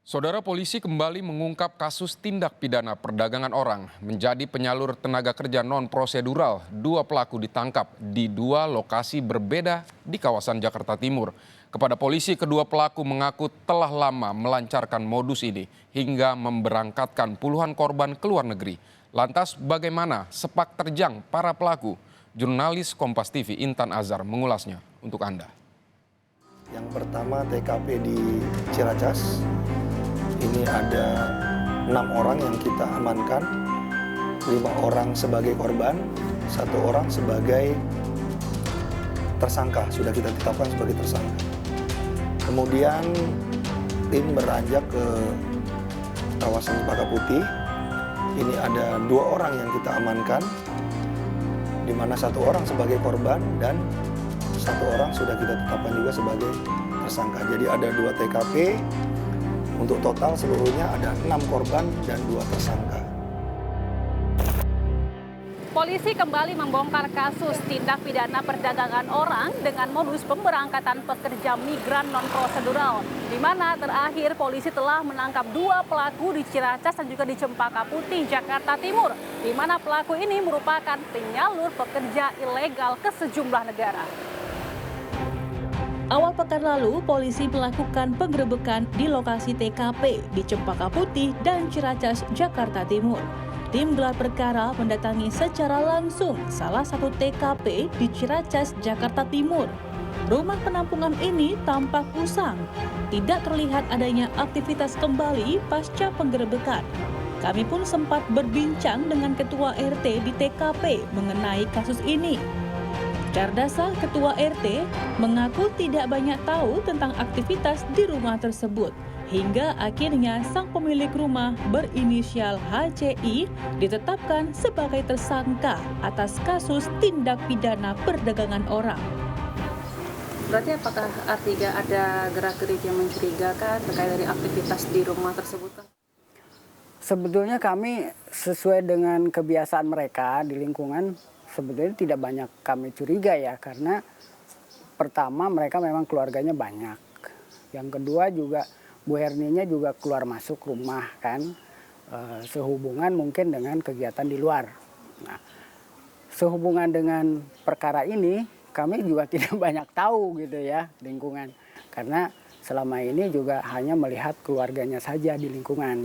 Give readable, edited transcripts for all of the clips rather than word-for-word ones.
Saudara polisi kembali mengungkap kasus tindak pidana perdagangan orang menjadi penyalur tenaga kerja non-prosedural. Dua pelaku ditangkap di dua lokasi berbeda di kawasan Jakarta Timur. Kepada polisi, kedua pelaku mengaku telah lama melancarkan modus ini hingga memberangkatkan puluhan korban ke luar negeri. Lantas bagaimana sepak terjang para pelaku? Jurnalis Kompas TV Intan Azhar mengulasnya untuk Anda. Yang pertama TKP di Ciracas. Ini ada 6 orang yang kita amankan, 5 orang sebagai korban, 1 orang sebagai tersangka, sudah kita tetapkan sebagai tersangka. Kemudian tim beranjak ke kawasan Cempaka Putih. Ini ada 2 orang yang kita amankan, di mana 1 orang sebagai korban dan 1 orang sudah kita tetapkan juga sebagai tersangka. Jadi ada 2 TKP. Untuk total seluruhnya ada 6 korban dan 2 tersangka. Polisi kembali membongkar kasus tindak pidana perdagangan orang dengan modus pemberangkatan pekerja migran non-prosedural, di mana terakhir polisi telah menangkap 2 pelaku di Ciracas dan juga di Cempaka Putih, Jakarta Timur, di mana pelaku ini merupakan penyalur pekerja ilegal ke sejumlah negara. Awal pekan lalu, polisi melakukan penggerebekan di lokasi TKP di Cempaka Putih dan Ciracas, Jakarta Timur. Tim gelar perkara mendatangi secara langsung salah satu TKP di Ciracas, Jakarta Timur. Rumah penampungan ini tampak usang, tidak terlihat adanya aktivitas kembali pasca penggerebekan. Kami pun sempat berbincang dengan Ketua RT di TKP mengenai kasus ini. Cardasa, Ketua RT, mengaku tidak banyak tahu tentang aktivitas di rumah tersebut. Hingga akhirnya sang pemilik rumah berinisial HCI ditetapkan sebagai tersangka atas kasus tindak pidana perdagangan orang. Berarti apakah artinya ada gerak-gerik yang mencurigakan terkait dari aktivitas di rumah tersebut? Sebetulnya kami sesuai dengan kebiasaan mereka di lingkungan, sebetulnya tidak banyak kami curiga ya, karena pertama mereka memang keluarganya banyak. Yang kedua juga Bu Herninya juga keluar masuk rumah kan, sehubungan mungkin dengan kegiatan di luar. Nah, sehubungan dengan perkara ini kami juga tidak banyak tahu gitu ya lingkungan, karena selama ini juga hanya melihat keluarganya saja di lingkungan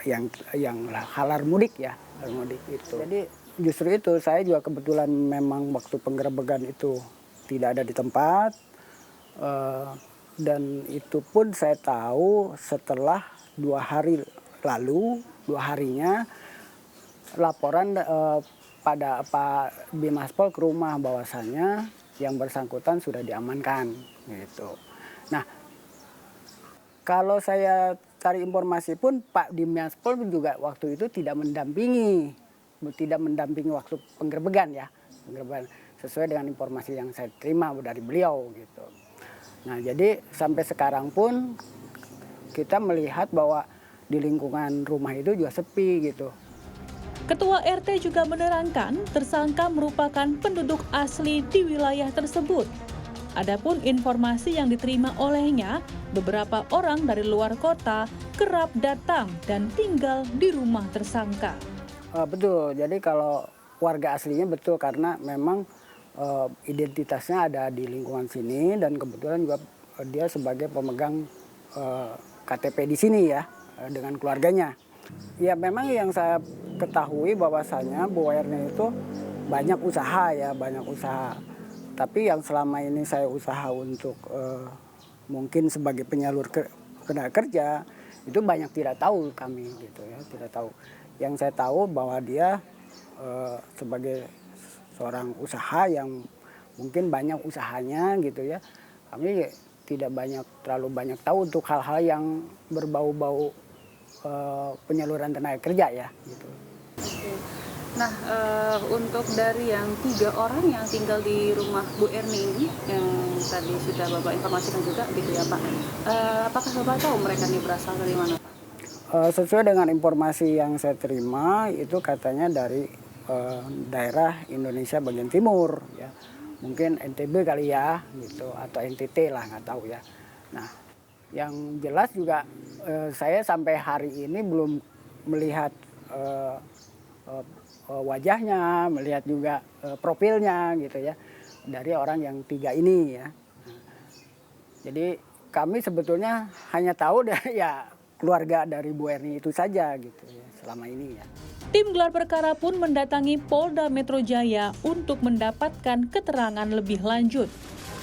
yang halar mudik ya, halar mudik itu. Jadi justru itu saya juga kebetulan memang waktu penggerebekan itu tidak ada di tempat, dan itu pun saya tahu setelah 2 hari lalu, 2 harinya laporan pada Pak Bimaspol ke rumah bahwasannya yang bersangkutan sudah diamankan gitu. Nah, kalau saya cari informasi pun Pak Bimaspol juga waktu itu tidak mendampingi waktu penggerebekan ya, sesuai dengan informasi yang saya terima dari beliau gitu. Nah, jadi sampai sekarang pun kita melihat bahwa di lingkungan rumah itu juga sepi gitu. Ketua RT juga menerangkan tersangka merupakan penduduk asli di wilayah tersebut. Adapun informasi yang diterima olehnya, beberapa orang dari luar kota kerap datang dan tinggal di rumah tersangka. Betul, jadi kalau warga aslinya betul karena memang identitasnya ada di lingkungan sini dan kebetulan juga dia sebagai pemegang KTP di sini ya dengan keluarganya. Ya memang yang saya ketahui bahwasannya Bu Erni itu banyak usaha ya, banyak usaha. Tapi yang selama ini saya usaha untuk mungkin sebagai penyalur tenaga kerja itu banyak tidak tahu kami gitu ya, tidak tahu. Yang saya tahu bahwa dia sebagai seorang usaha yang mungkin banyak usahanya gitu ya. Kami tidak terlalu banyak tahu untuk hal-hal yang berbau-bau penyaluran tenaga kerja ya gitu. Nah, untuk dari yang 3 orang yang tinggal di rumah Bu Erni ini yang tadi sudah Bapak informasikan juga gitu ya Pak. Apakah Bapak tahu mereka ini berasal dari mana Pak? Sesuai dengan informasi yang saya terima itu katanya dari daerah Indonesia bagian timur ya, mungkin NTB kali ya gitu atau NTT lah nggak tahu ya. Nah, yang jelas juga Saya sampai hari ini belum melihat wajahnya, melihat juga profilnya gitu ya dari orang yang 3 ini ya. Jadi kami sebetulnya hanya tahu dari ya keluarga dari Bu Erni itu saja gitu ya selama ini ya. Tim gelar perkara pun mendatangi Polda Metro Jaya untuk mendapatkan keterangan lebih lanjut.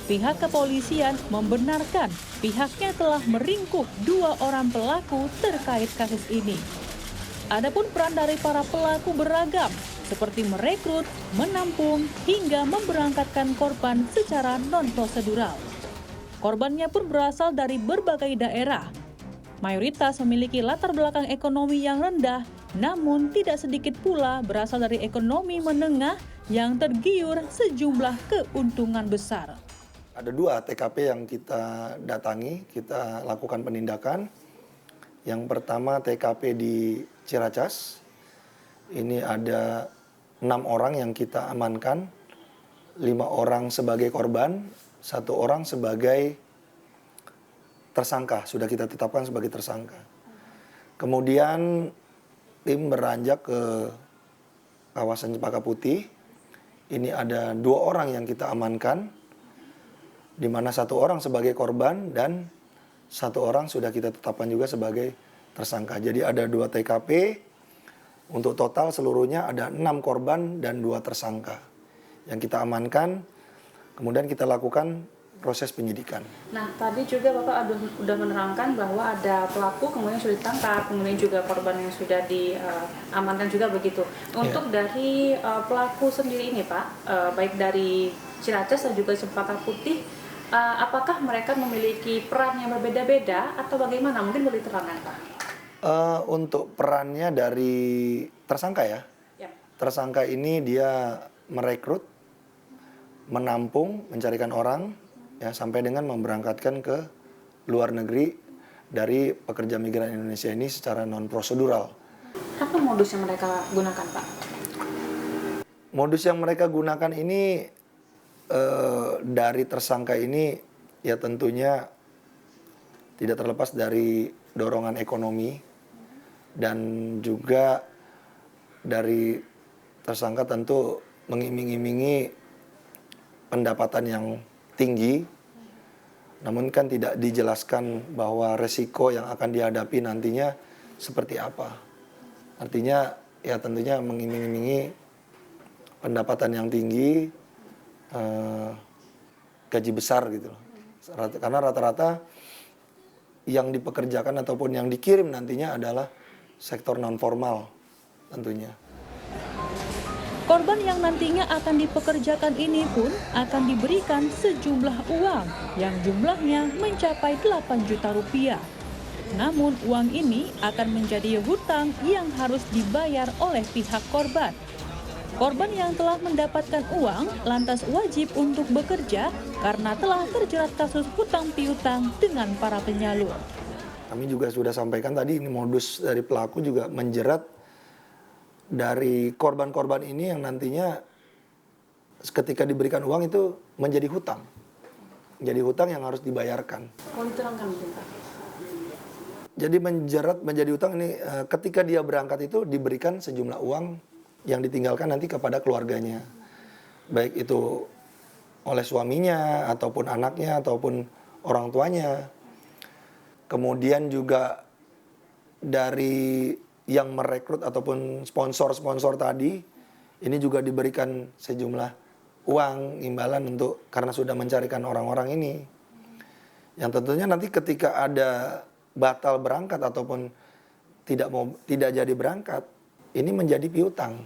Pihak kepolisian membenarkan pihaknya telah meringkuk 2 orang pelaku terkait kasus ini. Adapun peran dari para pelaku beragam, seperti merekrut, menampung, hingga memberangkatkan korban secara non-prosedural. Korbannya pun berasal dari berbagai daerah. Mayoritas memiliki latar belakang ekonomi yang rendah, namun tidak sedikit pula berasal dari ekonomi menengah yang tergiur sejumlah keuntungan besar. Ada 2 TKP yang kita datangi, kita lakukan penindakan. Yang pertama TKP di Ciracas. Ini ada 6 orang yang kita amankan, 5 orang sebagai korban, 1 orang sebagai tersangka, sudah kita tetapkan sebagai tersangka. Kemudian tim beranjak ke kawasan Cempaka Putih. Ini ada 2 orang yang kita amankan, di mana 1 orang sebagai korban dan 1 orang sudah kita tetapkan juga sebagai tersangka. Jadi ada 2 TKP, untuk total seluruhnya ada 6 korban dan 2 tersangka yang kita amankan, kemudian kita lakukan proses penyidikan. Nah, tadi juga Bapak sudah menerangkan bahwa ada pelaku kemudian sudah ditangkap, kemudian juga korban yang sudah diamankan juga begitu. Untuk dari pelaku sendiri ini Pak, baik dari Ciracas dan juga Cempaka Putih, apakah mereka memiliki peran yang berbeda-beda atau bagaimana? Mungkin boleh diterangkan Pak. Untuk perannya dari tersangka ya. Yep. Tersangka ini dia merekrut, menampung, mencarikan orang, ya sampai dengan memberangkatkan ke luar negeri dari pekerja migran Indonesia ini secara non prosedural. Apa modus yang mereka gunakan Pak? Modus yang mereka gunakan ini dari tersangka ini ya tentunya tidak terlepas dari dorongan ekonomi dan juga dari tersangka tentu mengiming-imingi pendapatan yang tinggi, namun kan tidak dijelaskan bahwa resiko yang akan dihadapi nantinya seperti apa. Artinya ya tentunya mengiming-imingi pendapatan yang tinggi, gaji besar gitu loh. Karena rata-rata yang dipekerjakan ataupun yang dikirim nantinya adalah sektor non formal tentunya. Korban yang nantinya akan dipekerjakan ini pun akan diberikan sejumlah uang yang jumlahnya mencapai 8 juta rupiah. Namun uang ini akan menjadi hutang yang harus dibayar oleh pihak korban. Korban yang telah mendapatkan uang lantas wajib untuk bekerja karena telah terjerat kasus hutang piutang dengan para penyalur. Kami juga sudah sampaikan tadi ini modus dari pelaku juga menjerat dari korban-korban ini yang nantinya ketika diberikan uang itu menjadi hutang. Menjadi hutang yang harus dibayarkan. Boleh diterangkan mungkin Pak? Jadi menjerat menjadi hutang ini ketika dia berangkat itu diberikan sejumlah uang yang ditinggalkan nanti kepada keluarganya. Baik itu oleh suaminya, ataupun anaknya, ataupun orang tuanya. Kemudian juga dari yang merekrut ataupun sponsor-sponsor tadi, ini juga diberikan sejumlah uang imbalan untuk karena sudah mencarikan orang-orang ini. Yang tentunya nanti ketika ada batal berangkat ataupun tidak jadi berangkat, ini menjadi piutang.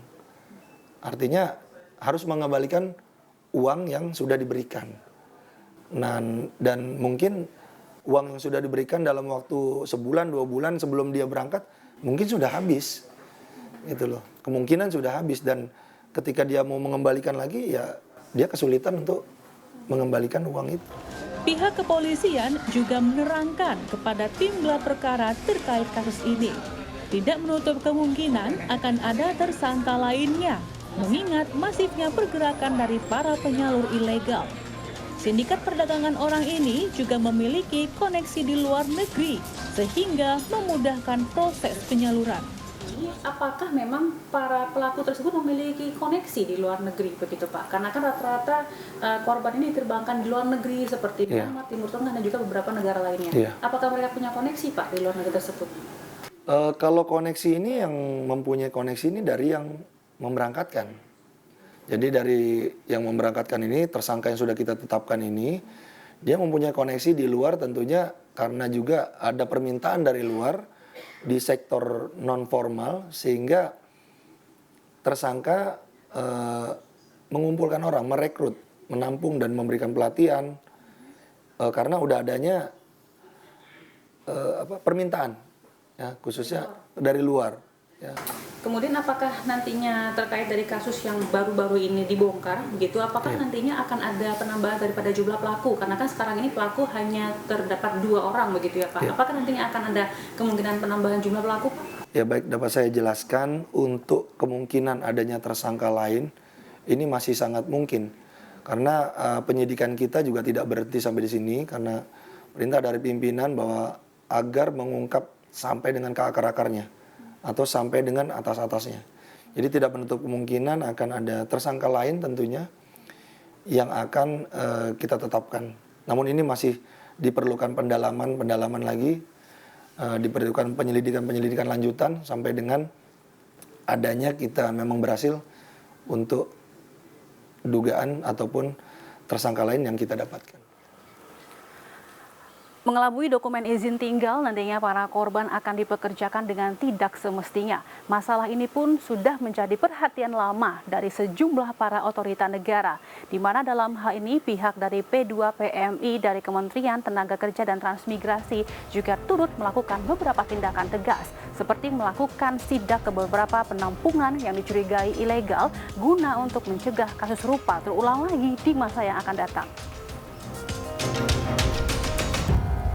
Artinya harus mengembalikan uang yang sudah diberikan. Nah, dan mungkin uang yang sudah diberikan dalam waktu sebulan, 2 bulan sebelum dia berangkat, mungkin sudah habis. Gitu loh. Kemungkinan sudah habis dan ketika dia mau mengembalikan lagi ya dia kesulitan untuk mengembalikan uang itu. Pihak kepolisian juga menerangkan kepada tim gelar perkara terkait kasus ini. Tidak menutup kemungkinan akan ada tersangka lainnya, mengingat masifnya pergerakan dari para penyalur ilegal. Sindikat perdagangan orang ini juga memiliki koneksi di luar negeri sehingga memudahkan proses penyaluran. Apakah memang para pelaku tersebut memiliki koneksi di luar negeri begitu Pak? Karena kan rata-rata korban ini diterbangkan di luar negeri seperti Myanmar, Timur Tengah dan juga beberapa negara lainnya. Apakah mereka punya koneksi Pak di luar negeri tersebut? Kalau koneksi ini yang mempunyai koneksi ini dari yang memberangkatkan. Jadi dari yang memberangkatkan ini, tersangka yang sudah kita tetapkan ini, dia mempunyai koneksi di luar tentunya karena juga ada permintaan dari luar di sektor non formal sehingga tersangka mengumpulkan orang, merekrut, menampung dan memberikan pelatihan karena udah adanya permintaan ya, khususnya dari luar ya. Kemudian apakah nantinya terkait dari kasus yang baru-baru ini dibongkar begitu, apakah nantinya akan ada penambahan daripada jumlah pelaku? Karena kan sekarang ini pelaku hanya terdapat 2 orang begitu ya Pak. Apakah nantinya akan ada kemungkinan penambahan jumlah pelaku Pak? Ya baik, dapat saya jelaskan untuk kemungkinan adanya tersangka lain ini masih sangat mungkin. Karena penyidikan kita juga tidak berhenti sampai di sini karena perintah dari pimpinan bahwa agar mengungkap sampai dengan ke akar-akarnya atau sampai dengan atas-atasnya. Jadi tidak menutup kemungkinan akan ada tersangka lain tentunya yang akan kita tetapkan. Namun ini masih diperlukan pendalaman lagi, diperlukan penyelidikan lanjutan sampai dengan adanya kita memang berhasil untuk dugaan ataupun tersangka lain yang kita dapatkan. Mengelabui dokumen izin tinggal, nantinya para korban akan dipekerjakan dengan tidak semestinya. Masalah ini pun sudah menjadi perhatian lama dari sejumlah para otorita negara, di mana dalam hal ini pihak dari P2PMI dari Kementerian Tenaga Kerja dan Transmigrasi juga turut melakukan beberapa tindakan tegas, seperti melakukan sidak ke beberapa penampungan yang dicurigai ilegal guna untuk mencegah kasus serupa terulang lagi di masa yang akan datang.